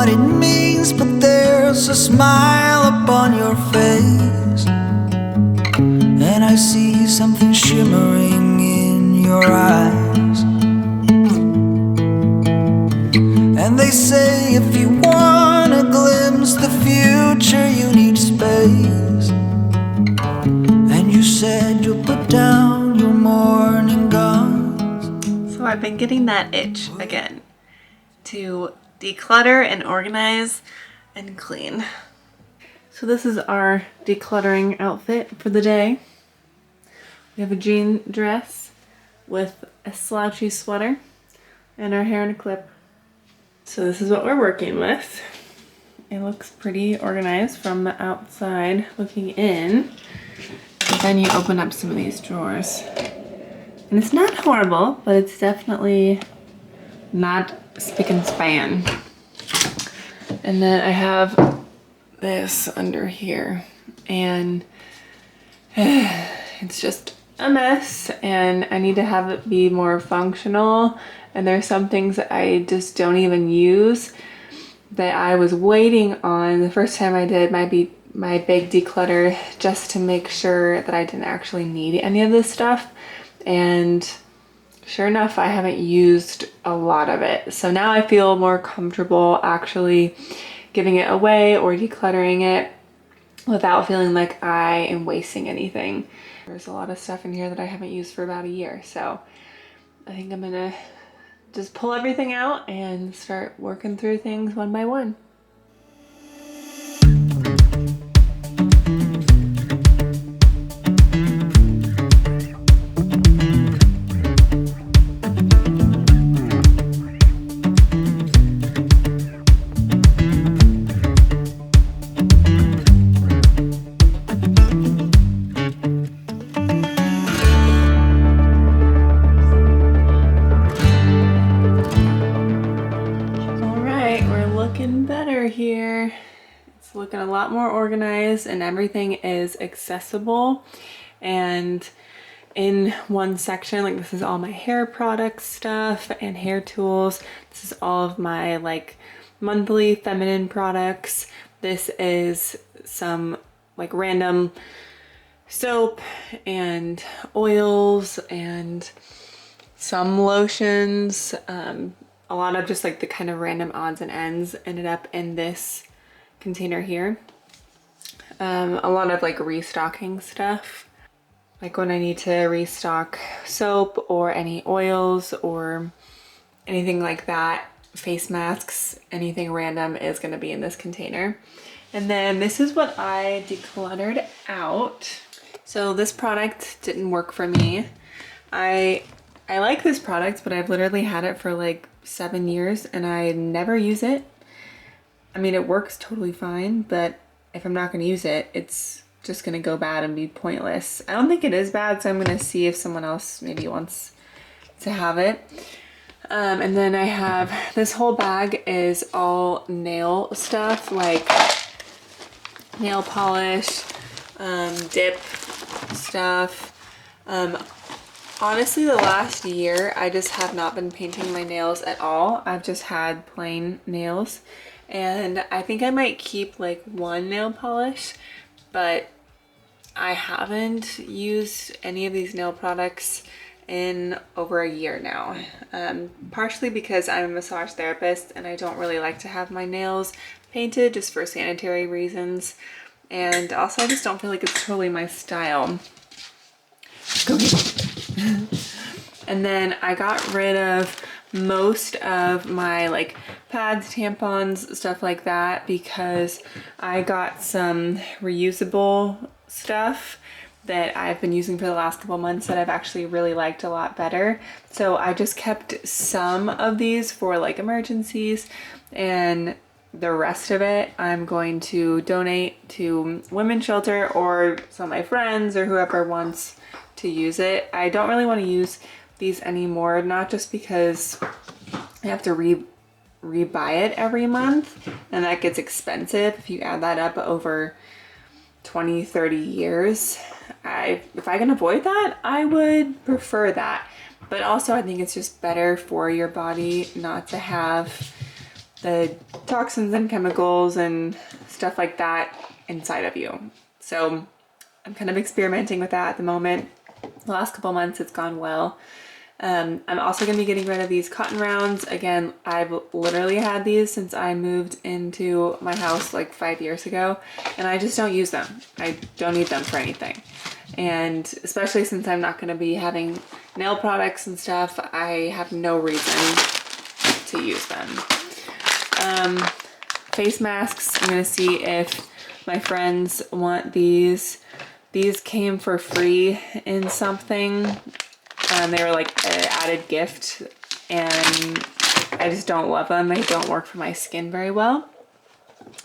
what it means, but there's a smile upon your face, and I see something shimmering in your eyes. And they say if you want to glimpse the future, you need space. And you said you'll put down your morning guns. So I've been getting that itch again to declutter and organize and clean. So this is our decluttering outfit for the day. We have a jean dress with a slouchy sweater and our hair in a clip. So this is what we're working with. It looks pretty organized from the outside looking in. But then you open up some of these drawers. And it's not horrible, but it's definitely not spick and span. And then I have this under here, and it's just a mess, and I need to have it be more functional. And there's some things that I just don't even use that I was waiting on the first time I did my big declutter, just to make sure that I didn't actually need any of this stuff. And sure enough, I haven't used a lot of it. So now I feel more comfortable actually giving it away or decluttering it without feeling like I am wasting anything. There's a lot of stuff in here that I haven't used for about a year. So I think I'm gonna just pull everything out and start working through things one by one. Here it's looking a lot more organized, and everything is accessible and in one section. Like, this is all my hair product stuff and hair tools. This is all of my like monthly feminine products. This is some like random soap and oils and some lotions. A lot of just like the kind of random odds and ends ended up in this container here. A lot of like restocking stuff, like when I need to restock soap or any oils or anything like that, face masks, anything random is going to be in this container. And then this is what I decluttered out. So this product didn't work for me. I like this product, but I've literally had it for like 7 years and I never use it. I mean, it works totally fine, but if I'm not going to use it, it's just going to go bad and be pointless. I don't think it is bad, so I'm going to see if someone else maybe wants to have it. And then I have this whole bag is all nail stuff, like nail polish, dip stuff. Honestly, the last year, I just have not been painting my nails at all. I've just had plain nails. And I think I might keep like one nail polish, but I haven't used any of these nail products in over a year now. Partially because I'm a massage therapist and I don't really like to have my nails painted just for sanitary reasons. And also I just don't feel like it's totally my style. Go ahead. And then I got rid of most of my like pads, tampons, stuff like that, because I got some reusable stuff that I've been using for the last couple months that I've actually really liked a lot better. So I just kept some of these for like emergencies, and the rest of it I'm going to donate to women's shelter or some of my friends or whoever wants to use it. I don't really want to use these anymore, not just because I have to rebuy it every month and that gets expensive if you add that up over 20-30 years. If I can avoid that, I would prefer that. But also I think it's just better for your body not to have the toxins and chemicals and stuff like that inside of you. So I'm kind of experimenting with that at the moment. The last couple months it's gone well. I'm also going to be getting rid of these cotton rounds. Again, I've literally had these since I moved into my house like 5 years ago, and I just don't use them. I don't need them for anything. And especially since I'm not going to be having nail products and stuff, I have no reason to use them. Face masks, I'm going to see if my friends want these. These came for free in something. They were like an added gift, and I just don't love them. They don't work for my skin very well.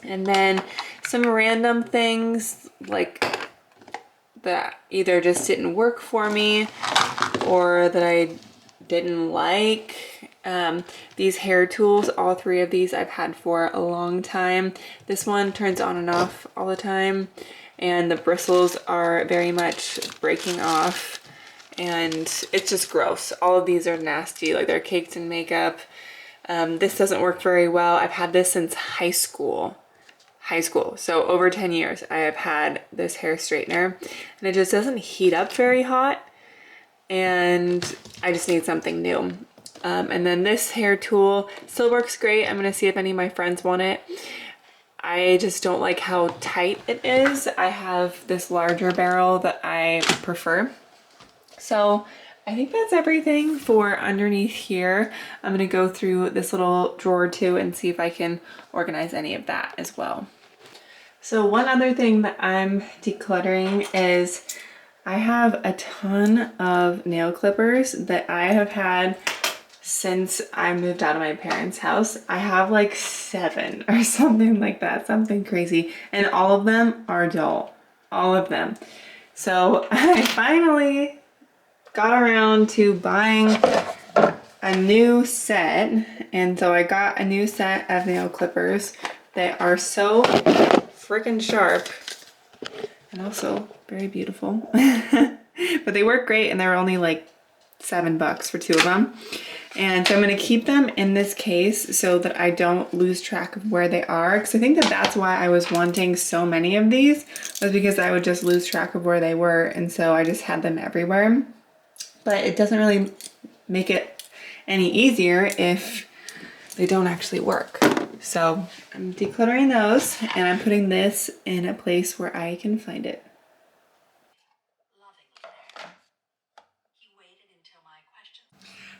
And then some random things like that either just didn't work for me or that I didn't like. These hair tools, all 3 of these I've had for a long time. This one turns on and off all the time, and the bristles are very much breaking off. And it's just gross. All of these are nasty, like they're caked in makeup. This doesn't work very well. I've had this since high school. So over 10 years I have had this hair straightener, and it just doesn't heat up very hot, and I just need something new. And then this hair tool still works great. I'm gonna see if any of my friends want it. I just don't like how tight it is. I have this larger barrel that I prefer. So I think that's everything for underneath here. I'm gonna go through this little drawer too and see if I can organize any of that as well. So one other thing that I'm decluttering is I have a ton of nail clippers that I have had since I moved out of my parents' house. I have like 7 or something like that, something crazy. And all of them are dull, all of them. So I finally got around to buying a new set, and so I got a new set of nail clippers that are so freaking sharp and also very beautiful. But they work great, and they're only like $7 for 2 of them. And so I'm going to keep them in this case so that I don't lose track of where they are, because I think that that's why I was wanting so many of these, was because I would just lose track of where they were, and so I just had them everywhere. But it doesn't really make it any easier if they don't actually work. So I'm decluttering those, and I'm putting this in a place where I can find it.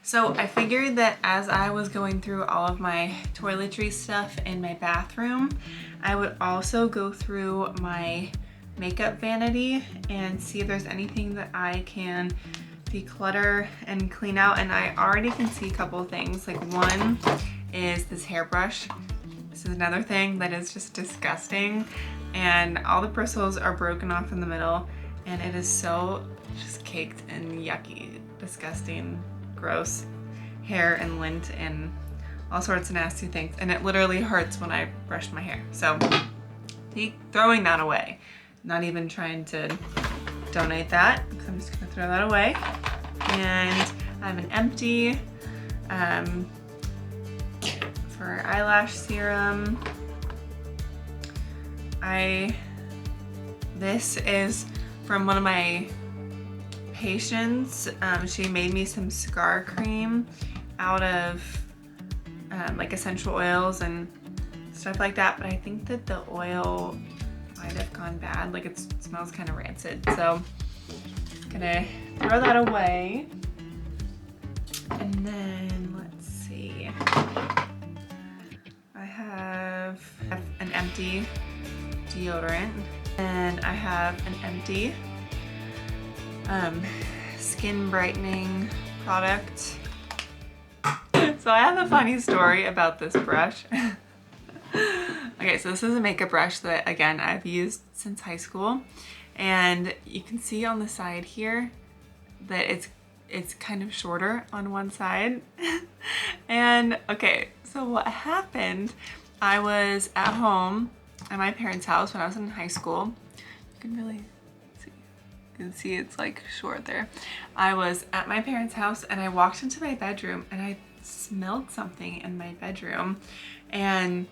So I figured that as I was going through all of my toiletry stuff in my bathroom, I would also go through my makeup vanity and see if there's anything that I can declutter and clean out. And I already can see a couple of things. Like, one is this hairbrush. This is another thing that is just disgusting, and all the bristles are broken off in the middle, and it is so just caked and yucky, disgusting, gross hair and lint and all sorts of nasty things, and it literally hurts when I brush my hair. So throwing that away, not even trying to donate that, because I'm just gonna throw that away. And I have an empty for eyelash serum. This is from one of my patients. She made me some scar cream out of like essential oils and stuff like that, but I think that the oil might have gone bad. Like, it smells kind of rancid, so I'm gonna throw that away. And then let's see, I have an empty deodorant, and I have an empty skin brightening product. So I have a funny story about this brush. Okay, so this is a makeup brush that, again, I've used since high school, and you can see on the side here that it's kind of shorter on one side. And okay, so what happened, I was at home at my parents' house when I was in high school. You can really see, you can see it's like short there. I was at my parents' house, and I walked into my bedroom, and I smelled something in my bedroom, and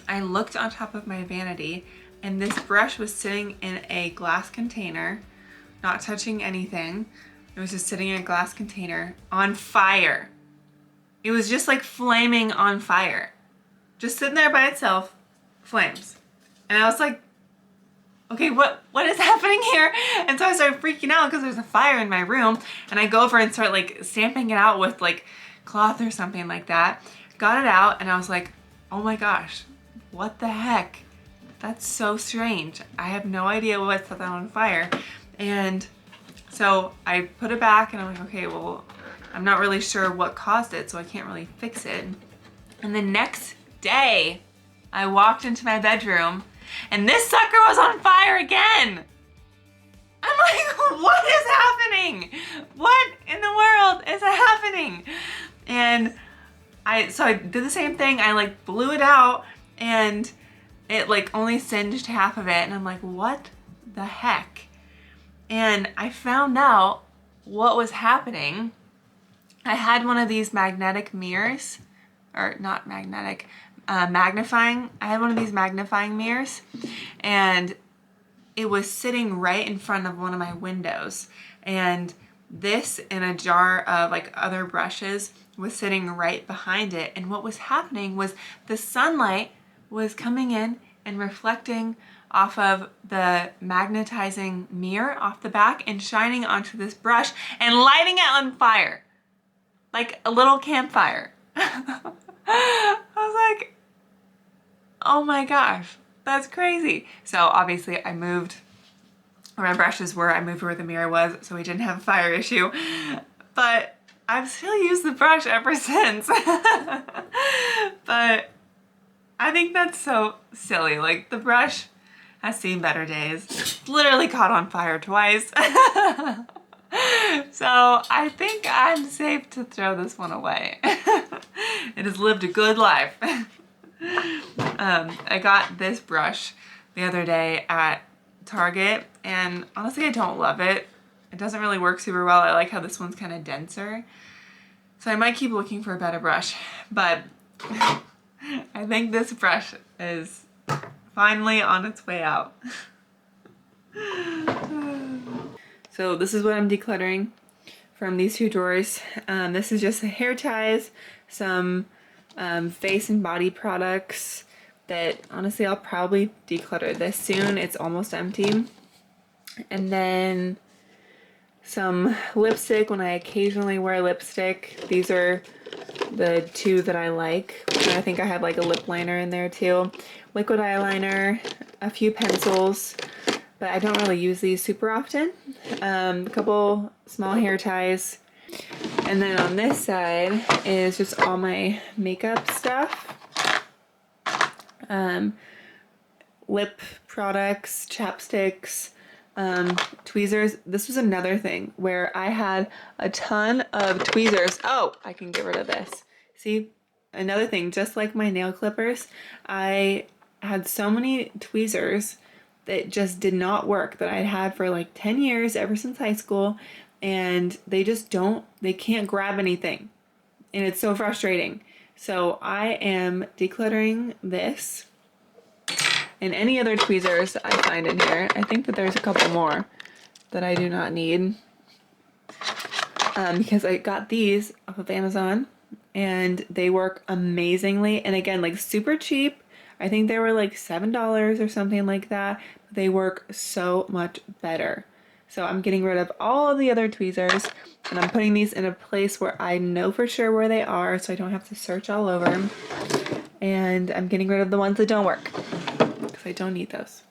I looked on top of my vanity, and this brush was sitting in a glass container, not touching anything. It was just sitting in a glass container on fire. It was just like flaming on fire. Just sitting there by itself, flames. And I was like, okay, what is happening here? And so I started freaking out because there's a fire in my room, and I go over and start like stamping it out with like cloth or something like that. Got it out, and I was like, oh my gosh, what the heck? That's so strange. I have no idea what set that on fire. And so I put it back, and I'm like, okay, well, I'm not really sure what caused it, so I can't really fix it. And the next day, I walked into my bedroom, and this sucker was on fire again. I'm like, what is happening? What in the world is happening? And so I did the same thing. I like blew it out, and it like only singed half of it. And I'm like, what the heck? And I found out what was happening. I had one of these magnetic mirrors, or not magnetic, magnifying. I had one of these magnifying mirrors, and it was sitting right in front of one of my windows. And this in a jar of like other brushes was sitting right behind it. And what was happening was the sunlight was coming in and reflecting off of the magnetizing mirror off the back and shining onto this brush and lighting it on fire. Like a little campfire. I was like, oh my gosh, that's crazy. So obviously I moved where my brushes were, I moved where the mirror was, so we didn't have a fire issue. But I've still used the brush ever since. But I think that's so silly. Like, the brush has seen better days. It's literally caught on fire twice. So I think I'm safe to throw this one away. It has lived a good life. I got this brush the other day at Target, and honestly I don't love it. It doesn't really work super well. I like how this one's kind of denser. So I might keep looking for a better brush, but I think this brush is finally on its way out. So this is what I'm decluttering from these two drawers. This is just the hair ties, some face and body products that honestly I'll probably declutter this soon. It's almost empty. And then some lipstick when I occasionally wear lipstick. These are the two that I like. And I think I have like a lip liner in there too. Liquid eyeliner, a few pencils, but I don't really use these super often. A couple small hair ties. And then on this side is just all my makeup stuff. Lip products, chapsticks, tweezers. This was another thing where I had a ton of tweezers. Oh, I can get rid of this. See, another thing, just like my nail clippers, I had so many tweezers that just did not work that I'd had for like 10 years, ever since high school, and they just they can't grab anything. And it's so frustrating. So I am decluttering this and any other tweezers I find in here. I think that there's a couple more that I do not need. Because I got these off of Amazon and they work amazingly. And again, like super cheap. I think they were like $7 or something like that. But they work so much better. So I'm getting rid of all of the other tweezers and I'm putting these in a place where I know for sure where they are so I don't have to search all over. And I'm getting rid of the ones that don't work because I don't need those.